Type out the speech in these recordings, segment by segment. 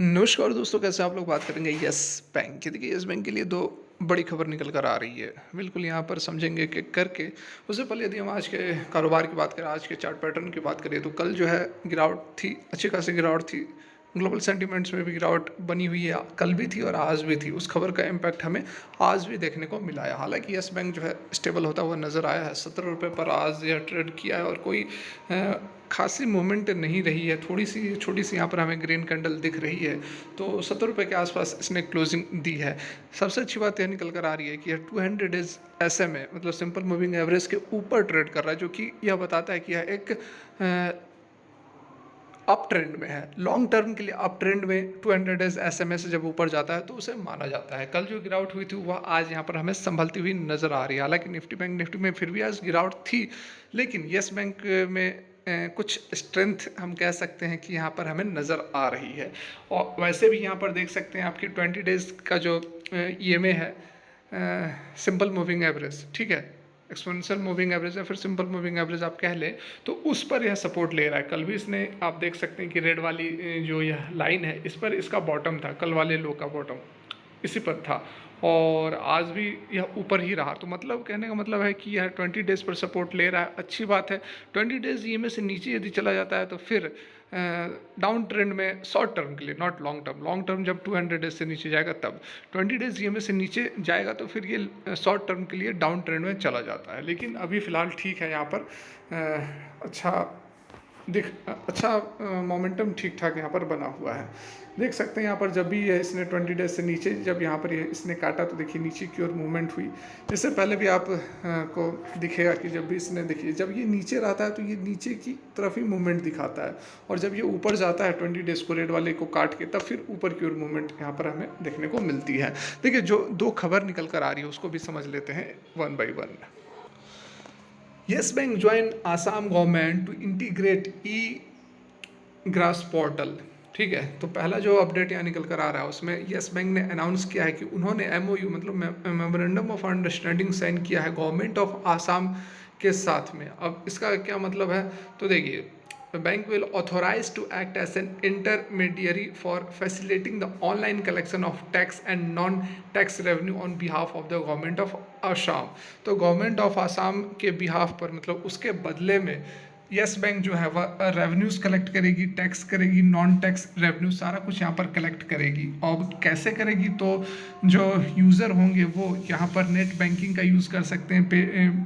नमस्कार दोस्तों, कैसे आप लोग बात करेंगे यस बैंक की। देखिए, यस बैंक के लिए दो बड़ी खबर निकल कर आ रही है। बिल्कुल यहाँ पर समझेंगे कि करके। उससे पहले यदि हम आज के कारोबार की बात करें, आज के चार्ट पैटर्न की बात करें, तो कल जो है गिरावट थी, अच्छी खासी गिरावट थी। ग्लोबल सेंटीमेंट्स में भी गिरावट बनी हुई है, कल भी थी और आज भी थी। उस खबर का इम्पैक्ट हमें आज भी देखने को मिला है। हालांकि यस बैंक जो है स्टेबल होता हुआ नजर आया है। 17 रुपये पर आज यह ट्रेड किया है और कोई खासी मूवमेंट नहीं रही है। थोड़ी सी छोटी सी यहाँ पर हमें ग्रीन कैंडल दिख रही है, तो 70 रुपये के आसपास इसने क्लोजिंग दी है। सबसे अच्छी बात यह निकल कर आ रही है कि यह 200 डेज SMA मतलब सिंपल मूविंग एवरेज के ऊपर ट्रेड कर रहा है, जो कि यह बताता है कि यह एक अप ट्रेंड में है। लॉन्ग टर्म के लिए अप ट्रेंड में 200 डेज SMA से जब ऊपर जाता है तो उसे माना जाता है। कल जो गिरावट हुई थी वह आज यहाँ पर हमें संभलती हुई नजर आ रही है। हालांकि निफ्टी में फिर भी आज गिरावट थी, लेकिन यस बैंक में कुछ स्ट्रेंथ हम कह सकते हैं कि यहाँ पर हमें नज़र आ रही है। और वैसे भी यहाँ पर देख सकते हैं आपकी 20 डेज का जो EMA है, सिंपल मूविंग एवरेज, ठीक है, एक्सपोनेंशियल मूविंग एवरेज या फिर सिंपल मूविंग एवरेज आप कह लें, तो उस पर यह सपोर्ट ले रहा है। कल भी इसने, आप देख सकते हैं कि रेड वाली जो यह लाइन है, इस पर इसका बॉटम था, कल वाले लो का बॉटम इसी पर था और आज भी यह ऊपर ही रहा। तो मतलब कहने का मतलब है कि यह 20 डेज पर सपोर्ट ले रहा है, अच्छी बात है। 20 डेज EMA से नीचे यदि चला जाता है तो फिर डाउन ट्रेंड में शॉर्ट टर्म के लिए, नॉट लॉन्ग टर्म जब 200 डेज से नीचे जाएगा तब 20 डेज EMA से नीचे जाएगा तो फिर ये शॉर्ट टर्म के लिए डाउन ट्रेंड में चला जाता है। लेकिन अभी फ़िलहाल ठीक है, यहाँ पर अच्छा मोमेंटम ठीक ठाक यहाँ पर बना हुआ है। देख सकते हैं यहाँ पर जब भी ये इसने 20 डेज से नीचे जब यहाँ पर इसने काटा तो देखिए नीचे की ओर मूवमेंट हुई। इससे पहले भी आप को दिखेगा कि जब भी इसने, देखिए जब ये नीचे रहता है तो ये नीचे की तरफ ही मूवमेंट दिखाता है, और जब ये ऊपर जाता है 20 डेज को रेड वाले को काट के, तब फिर ऊपर की ओर मूवमेंट यहाँ पर हमें देखने को मिलती है। देखिए, जो दो खबर निकल कर आ रही है उसको भी समझ लेते हैं one by one. Yes Bank join Assam government to integrate e-ग्रास पोर्टल। ठीक है, तो पहला जो अपडेट यहाँ निकल कर आ रहा है उसमें यस बैंक ने अनाउंस किया है कि उन्होंने MOU मतलब मेमोरेंडम ऑफ अंडरस्टैंडिंग साइन किया है गवर्नमेंट ऑफ आसाम के साथ में। अब इसका क्या मतलब है, तो देखिए, the bank will authorize to act as an intermediary for facilitating the online collection of tax and non-tax revenue on behalf of the government of Assam। तो गवर्नमेंट ऑफ आसाम के बिहाफ पर, मतलब उसके बदले में यस बैंक जो है वह रेवेन्यूज कलेक्ट करेगी, टैक्स करेगी, नॉन टैक्स रेवेन्यू सारा कुछ यहाँ पर कलेक्ट करेगी। और कैसे करेगी, तो जो यूज़र होंगे वो यहाँ पर नेट बैंकिंग का यूज़ कर सकते हैं,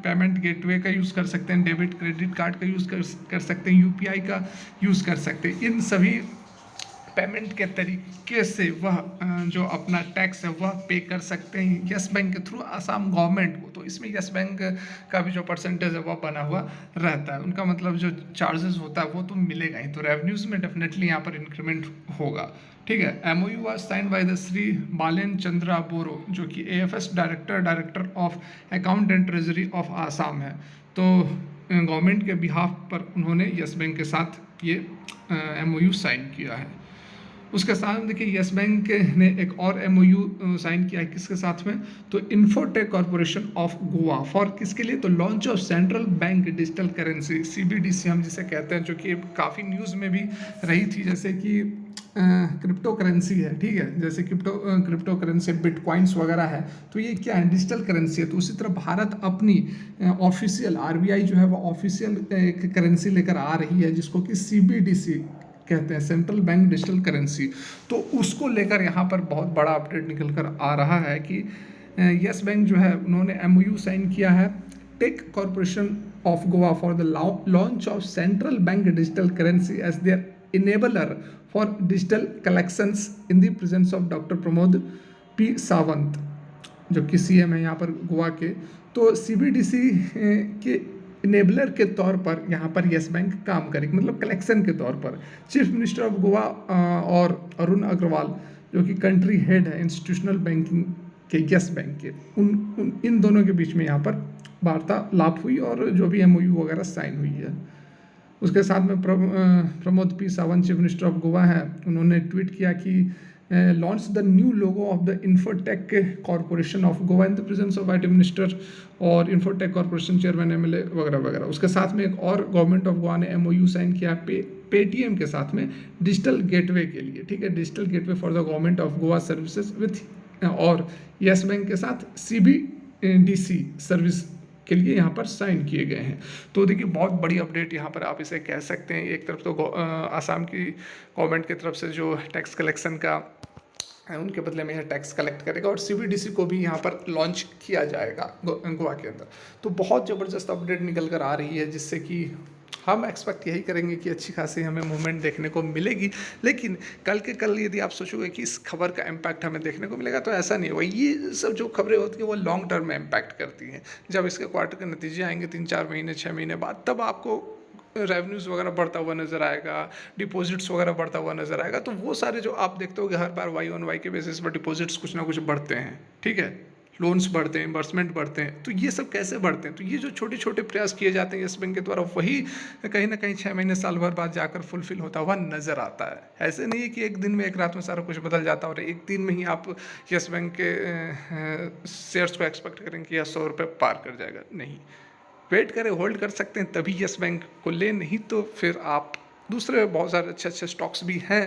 पेमेंट गेटवे का यूज़ कर सकते हैं, डेबिट क्रेडिट कार्ड का यूज़ कर सकते हैं, UPI का यूज़ कर सकते हैं। इन सभी पेमेंट के तरीके से वह जो अपना टैक्स है वह पे कर सकते हैं यस बैंक के थ्रू आसाम गवर्नमेंट को। तो इसमें यस बैंक का भी जो परसेंटेज है वह बना हुआ रहता है, उनका मतलब जो चार्जेस होता है वो तो मिलेगा ही, तो रेवेन्यूज़ में डेफिनेटली यहाँ पर इंक्रीमेंट होगा। ठीक है, MOU was signed by the Shri Balen Chandra Boro, जो कि AFS director of account and treasury of Assam है। तो गवर्नमेंट के बिहाफ पर उन्होंने यस बैंक के साथ ये MOU साइन किया है। उसके साथ देखिए यस बैंक ने एक और MOU साइन किया है, किसके साथ में, तो infotech corporation of Goa for किसके लिए, तो launch of central bank digital currency CBDC हम जिसे कहते हैं, जो कि काफ़ी न्यूज़ में भी रही थी, जैसे कि क्रिप्टो करेंसी है। ठीक है, जैसे क्रिप्टो करेंसी बिटकॉइंस वगैरह है, तो ये क्या है, डिजिटल करेंसी है। तो उसी तरह भारत अपनी ऑफिशियल RBI जो है वो ऑफिशियल करेंसी लेकर आ रही है, जिसको कि CBDC कहते हैं, सेंट्रल बैंक डिजिटल करेंसी। तो उसको लेकर यहाँ पर बहुत बड़ा अपडेट निकल कर आ रहा है कि यस बैंक जो है उन्होंने MOU साइन किया है Tech Corporation of Goa for the launch of central bank digital currency as their enabler for digital collections in the presence of doctor Pramod P Sawant, जो कि CM है यहाँ पर गोवा के। तो CBDC के इनेबलर के तौर पर यहाँ पर यस बैंक काम करेगी, मतलब कलेक्शन के तौर पर। चीफ मिनिस्टर ऑफ गोवा और अरुण अग्रवाल, जो कि कंट्री हेड है इंस्टीट्यूशनल बैंकिंग के यस बैंक के, इन दोनों के बीच में यहाँ पर वार्तालाप हुई और जो भी MOU वगैरह साइन हुई है। उसके साथ में Pramod P Sawant chief minister of Goa है, उन्होंने ट्वीट किया कि launched the new logo of the Infotech Corporation of Goa in the presence of IT Minister और Infotech Corporation चेयरमैन MLA वगैरह वगैरह। उसके साथ में एक और गवर्नमेंट ऑफ गोवा ने MOU साइन किया पेटीएम के साथ में डिजिटल गेटवे के लिए, ठीक है, digital gateway for the government of Goa services with, और यस बैंक के साथ CBDC सर्विस के लिए यहाँ पर साइन किए गए हैं। तो देखिए बहुत बड़ी अपडेट यहाँ पर आप इसे कह सकते हैं। एक तरफ तो आसाम की गवर्नमेंट की तरफ से जो टैक्स कलेक्शन का उनके बदले में यह टैक्स कलेक्ट करेगा, और CBDC को भी यहाँ पर लॉन्च किया जाएगा गोवा के अंदर। तो बहुत ज़बरदस्त अपडेट निकल कर आ रही है, जिससे कि हम एक्सपेक्ट यही करेंगे कि अच्छी खासी हमें मूवमेंट देखने को मिलेगी। लेकिन कल के कल यदि आप सोचोगे कि इस खबर का इम्पैक्ट हमें देखने को मिलेगा, तो ऐसा नहीं होगा। ये सब जो खबरें होती हैं वो लॉन्ग टर्म में इम्पैक्ट करती हैं। जब इसके क्वार्टर के नतीजे आएंगे 3-4 महीने 6 महीने बाद, तब आपको रेवेन्यूज़ वगैरह बढ़ता हुआ नज़र आएगा, डिपॉजिट्स वगैरह बढ़ता हुआ नज़र आएगा। तो वो सारे जो आप देखते हो कि हर बार वाई ऑन वाई के बेसिस पर डिपॉजिट्स कुछ ना कुछ बढ़ते हैं, ठीक है, लोन्स बढ़ते हैं, इन्वर्समेंट बढ़ते हैं। तो ये सब कैसे बढ़ते हैं? तो ये जो छोटे छोटे प्रयास किए जाते हैं यस बैंक के द्वारा, वही कहीं ना कहीं 6 महीने साल भर बाद जाकर फुलफिल होता हुआ नज़र आता है। ऐसे नहीं है कि एक दिन में एक रात में सारा कुछ बदल जाता और एक दिन में ही आप यस बैंक के शेयर्स को एक्सपेक्ट करें कि यह 100 रुपये पार कर जाएगा। नहीं, वेट करें, होल्ड कर सकते हैं तभी यस बैंक को ले, नहीं तो फिर आप दूसरे बहुत सारे अच्छे अच्छे स्टॉक्स भी हैं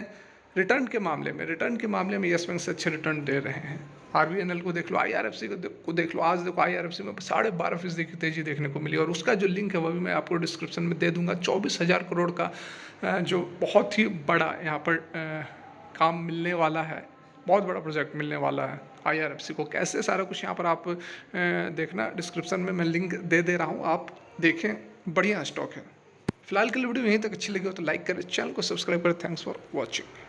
रिटर्न के मामले में यस बैंक से अच्छे रिटर्न दे रहे हैं। RVNL को देख लो, IRFC को देख लो। आज देखो IRFC में 12.5% की तेजी देखने को मिली, और उसका जो लिंक है वो भी मैं आपको डिस्क्रिप्शन में दे दूंगा। 24,000 करोड़ का जो बहुत ही बड़ा यहाँ पर काम मिलने वाला है, बहुत बड़ा प्रोजेक्ट मिलने वाला है IRFC को। कैसे सारा कुछ यहाँ पर आप देखना, डिस्क्रिप्शन में मैं लिंक दे रहा हूँ, आप देखें, बढ़िया स्टॉक है। फिलहाल के लिए वीडियो यहीं तक अच्छी लगी हो तो लाइक करें, चैनल को सब्सक्राइब करें। Thanks for watching.